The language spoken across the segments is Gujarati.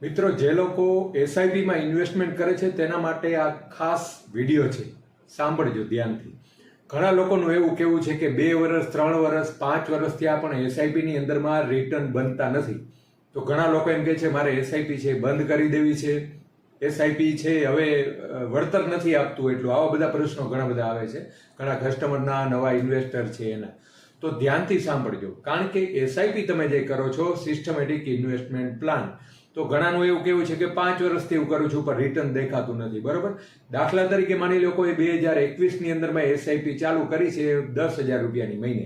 મિત્રો, જે લોકો એસઆઈપીમાં ઇન્વેસ્ટમેન્ટ કરે છે તેના માટે આ ખાસ વિડીયો છે, સાંભળજો ધ્યાનથી. ઘણા લોકોનું એવું કહેવું છે કે 2 વર્ષ 3 વર્ષ 5 વર્ષ થયા પણ એસઆઈપીની અંદરમાં રિટર્ન બનતા નથી. તો ઘણા લોકો એમ કહે છે મારે એસઆઈપી છે બંધ કરી દેવી છે, એસઆઈપી છે હવે વળતર નથી આપતું એટલું. આવા બધા પ્રશ્નો ઘણા બધા આવે છે ઘણા કસ્ટમરના, નવા ઇન્વેસ્ટર છે એના. તો ધ્યાનથી સાંભળજો, કારણ કે એસઆઈપી તમે જે કરો છો સિસ્ટમેટિક ઇન્વેસ્ટમેન્ટ પ્લાન, તો ઘણાનું એવું કેવું છે કે 5 વર્ષથી હું કરું છું પણ રિટર્ન દેખાતું નથી. બરોબર, દાખલા તરીકે માની લો કોઈ 2021ની અંદરમાં એસઆઈપી ચાલુ કરી છે 10,000 રૂપિયાની મહિને,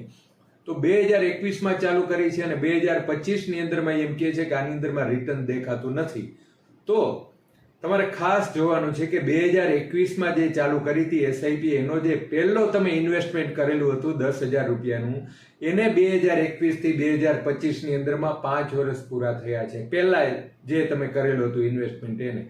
તો 2021માં ચાલુ કરી છે અને 2025ની અંદરમાં એમ કહે છે કે આની અંદરમાં રિટર્ન દેખાતું નથી. તો તમારે ખાસ જોવાનું છે કે 2021માં જે ચાલુ કરી હતી એસઆઈપી, એનો જે પહેલો તમે ઇન્વેસ્ટમેન્ટ કરેલું હતું 10,000 રૂપિયાનું, એને 2021થી 2025ની અંદરમાં 5 વર્ષ પૂરા થયા છે. પહેલા જે તમે કરેલું હતું ઇન્વેસ્ટમેન્ટ એને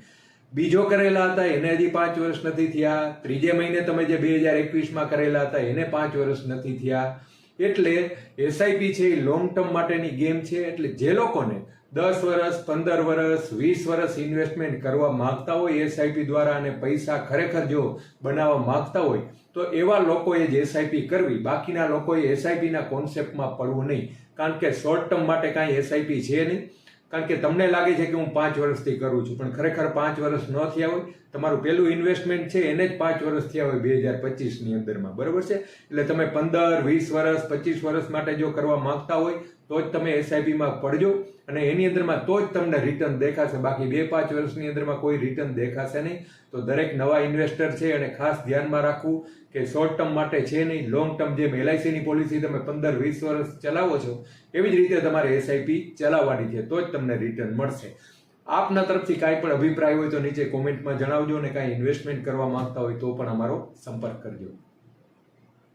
બીજો કરેલા હતા એને હજી 5 વર્ષ નથી થયા. ત્રીજે મહિને તમે જે 2021માં કરેલા હતા એને 5 વર્ષ નથી થયા. એટલે એસઆઈપી છે એ લોંગ ટર્મ માટેની ગેમ છે. એટલે જે લોકોને 10 વર્ષ 15 વર્ષ 20 વર્ષ ઇન્વેસ્ટમેન્ટ કરવા માંગતા હોય એસઆઈપી દ્વારા અને પૈસા ખરેખર જો બનાવવા માંગતા હોય તો એવા લોકોએ જ એસઆઈપી કરવી. બાકીના લોકોએ એસઆઈપીના કોન્સેપ્ટમાં પડવું નહીં, કારણ કે શોર્ટ ટર્મ માટે કાંઈ એસઆઈપી છે નહીં. કારણ કે તમને લાગે છે કે હું 5 વર્ષથી કરું છું, પણ ખરેખર 5 વર્ષ ન થયા હોય. તમારું પહેલું ઇન્વેસ્ટમેન્ટ છે એને જ 5 વર્ષ થયા હોય 2025ની અંદરમાં. બરોબર છે, એટલે તમે 15 20 વર્ષ 25 વર્ષ માટે જો કરવા માંગતા હોય તો જ તમે એસઆઈપીમાં પડજો અને એની અંદરમાં તો જ તમને રિટર્ન દેખાશે. બાકી 2-5 વર્ષની અંદરમાં કોઈ રિટર્ન દેખાશે નહીં. તો દરેક નવા ઇન્વેસ્ટર છે અને ખાસ ધ્યાનમાં રાખવું કે શોર્ટ ટર્મ માટે છે નહીં, લોંગ ટર્મ જેમ એલઆઈસીની પોલિસી તમે 15-20 વર્ષ ચલાવો છો એવી જ રીતે તમારે એસઆઈપી ચલાવવાની છે, તો જ તમને રિટર્ન મળશે. આપના તરફથી કાંઈ પણ અભિપ્રાય હોય તો નીચે કોમેન્ટમાં જણાવજો અને કાંઈ ઇન્વેસ્ટમેન્ટ કરવા માંગતા હોય તો પણ અમારો સંપર્ક કરજો.